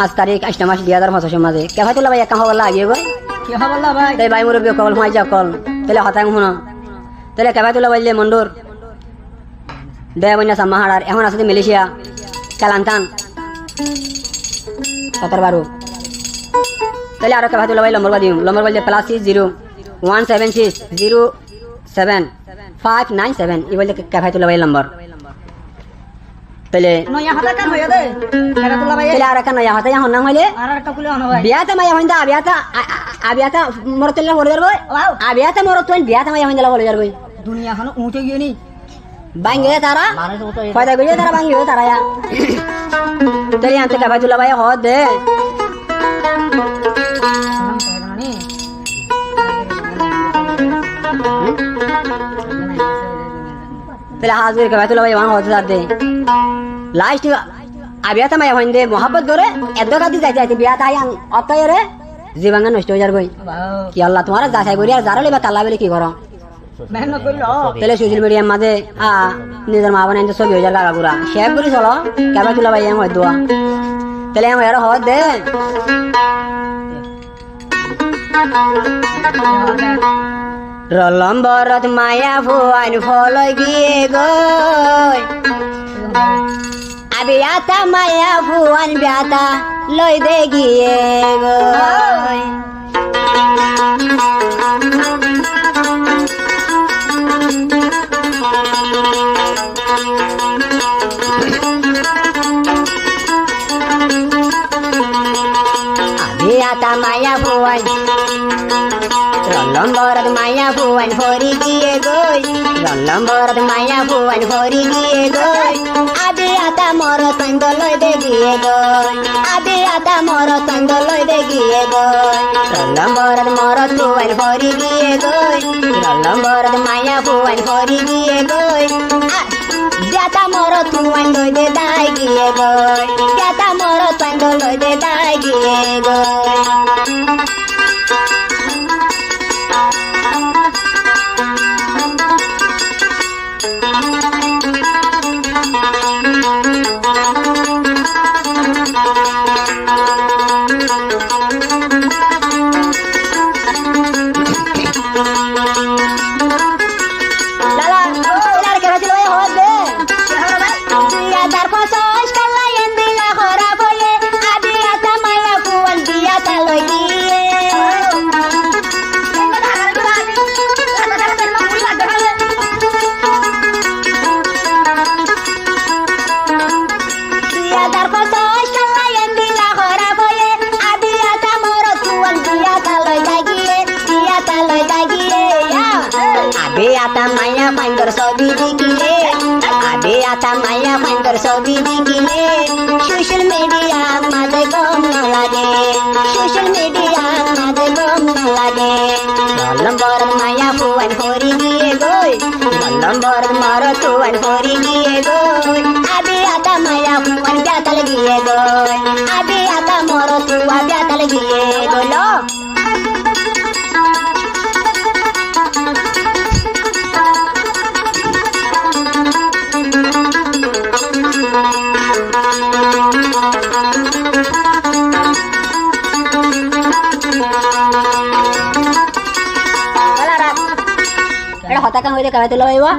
5 তারিখ 8 মাস 2025 মাঝে কে ভাই তোলা ভাই একা হবলা আগিয়ে গো কি হবলা ভাই তাই ভাই মুরব্বী কল হই যা কল তাহলে হতাং হুনো তাহলে কে ভাই তোলা বললে মন্ডুর দেবন্যা সামাহার এখন আছে মালয়েশিয়া কালান্তান 17 তাহলে আরো কে ভাই তোলা ভাই নম্বর দিম নম্বর বললে +60 176 07 597 এই বললে কে ভাই তোলা ভাই নম্বর তাহলে নয়া হাতা কান হইয়া দে কেডা তোলা ভাই তাহলে আর কান নয়া হাতা এখন না হইলে আর একটা কুলে হনো ভাই বিয়াতে মায়া হইন্দা আবিয়াতা মরতলে বলে যারবো আবিয়াতে মরতন বিয়াতে মায়া হইন্দা বলে যারবো দুনিয়া এখন উঠে গিয়ে নি বাঙ্গে তারা ফায়দা গইয়ে তারা বাঙ্গে তারা ya তাহলে আনতে কে ভাই তোলা ভাই হদ দে তাহলে হাজির কে ভাই তোলা ভাই হদ দে লাস্ট আবিয়াতা মায়া হইন্দে মোহাব্বত করে এদ কাদি যাইতে যাইতে বিয়াতা আইন অতয় রে জীবন নষ্ট হয়ে যাবে কি আল্লাহ তোমার যাচাই করি আর জারলে বা তাল্লা বলে কি করো মেহনত কইলো তাহলে সোশ্যাল মিডিয়ার মাঝে নিজের মা বানাই ছবি হয়ে যার গাড়া শেয়ার করি চলো কেবা তোলা ভাই এম হয় দোয়া তাহলে এম আর হদ দে রলম্বরত মায়া ভুয়ান ফল গিয়ে গই আবিয়াতা মায়া ভুয়ান বিয়াতা লই দে গিয়ে গই আবিয়াতা মায়া ভুয়ান রলম্বরত মায়া ভুয়ান ভরি গিয়ে গই রলম্বরত মায়া ভুয়ান ভরি গিয়ে গই আবিয়াতা মর তন্দ লই দে গিয়ে গই আবিয়াতা মর তন্দ লই দে গিয়ে গই রলম্বরত মর ভুয়ান ভরি গিয়ে গই রলম্বরত মায়া ভুয়ান ভরি গিয়ে গই বিয়াতা মর তুয়ান লই দে দাই গিয়ে গই বিয়াতা মর তন্দ লই দে দাই গিয়ে গই Abiata maya pandor sobi dikile Abiata maya pandor sobi dikile Social media madhe gom na lage Social media madhe gom na lage Dalam borat maya puan hori diye goy Dalam borat maro tuan hori diye goy Abiata maya puan biatal giye goy Abiata moro tua biatal giye goy lo হতাকা হইলে কাবে তুলা হইবা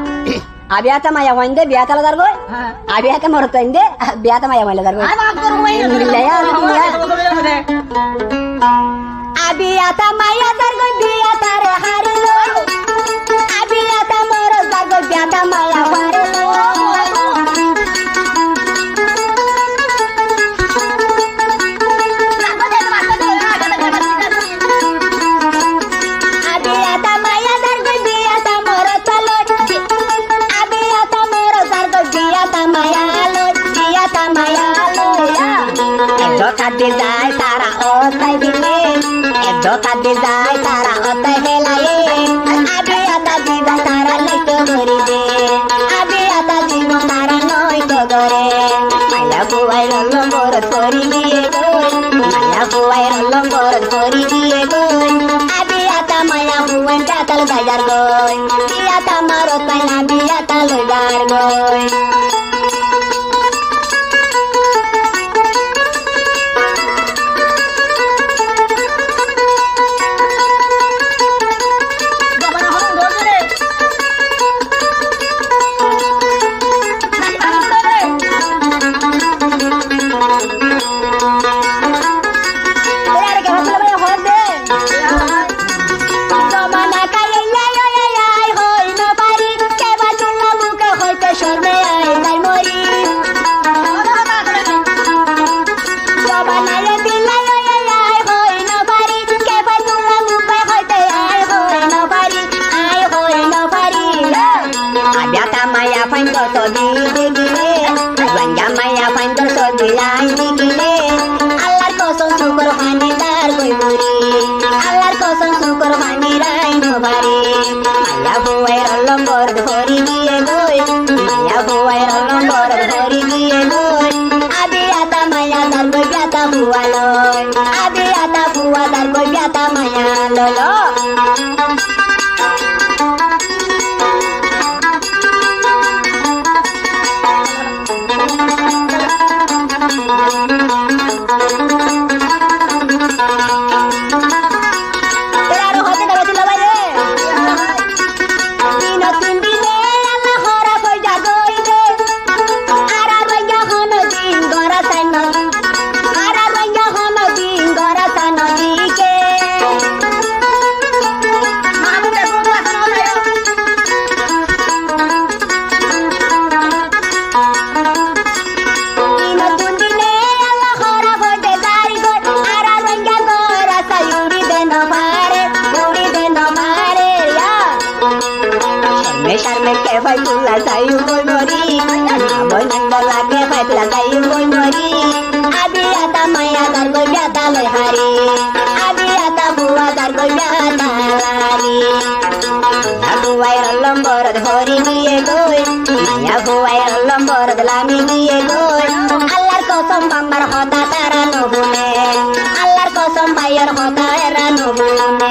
আবিয়াতা মায়া হইন্দে বিয়াতা লাগার গই আবিয়াতা মরত হইন্দে বিয়াতা মায়া হইলে লাগার গই আবিয়াতা মায়া দার গই বিয়াতা রে হারিলো আবিয়াতা মরত দার গই বিয়াতা মায়া হারিলো Kade jai tara otai dile edo kade jai tara otai helaye abe ata jiba tara leto gori de abe ata jiba tara noi to gore maya buai rolong borat kori diye goi maya buai rolong borat kori diye goi abe ata maya buai jatal gajar goi ata marot paina biata logar goi ব্যথা মায়া ফাইন্দর ছবি দেখিলে রঙ্গা মায়া ফাইন্দর ছবি লাই দেখিলে আল্লাহর কসম শুকর পানি তার কইবুরি আল্লাহর কসম শুকর পানি রাই নবারে মায়া বুয়াইর লম্বর ধরি দিয়ে গই মায়া বুয়াইর লম্বর ধরি দিয়ে গই আদি আতা মায়া তার কই ব্যথা বুয়ালো আদি আতা বুয়া তার কই ব্যথা মায়া ললো Faitula sayu boy mori, boy nangala ke faitula sayu boy mori. Abi ata maya dar boy biata loy hari, abi ata buwa dar boy biata lari. Aku wayar lombor dhori diye goy, maya aku wayar lombor dlami diye goy. Allar kosam bambar hota tara nobune, allar kosam bayar hota era nobune.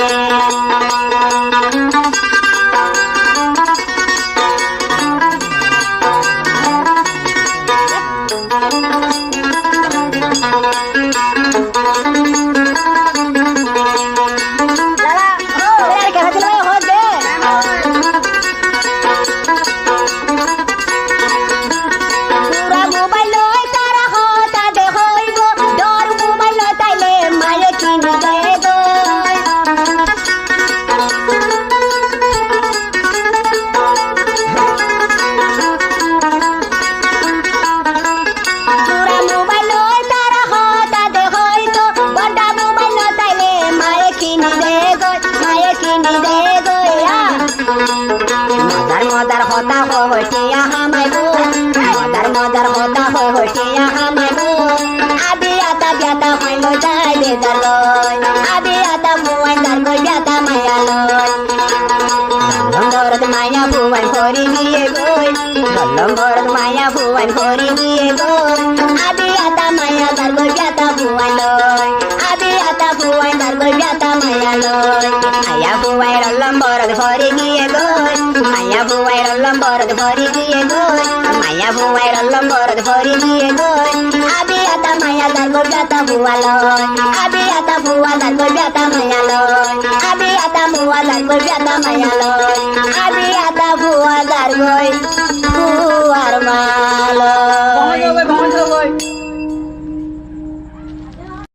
Modar hota ho hotiya hamai bo modar hota ho hotiya hamai bo abi ata biata hoilo jai de darloy abi ata muai dar koi biata maya loy lomborot maya buwan hori diye goy lomborot maya buwan hori diye goy abi ata maya dar koi biata buwan loy abi ata buwan dar koi biata maya loy aya buwai lomborot hori diye goy maya buwai lomborot hori diye goy maya buwai lomborot hori diye goy abi ata maya dar koi biata buwan loy abi ata buwa dar koi biata maya loy abi ata buwa dar koi biata maya loy abi ata buwa dar koi buwar malo Bangol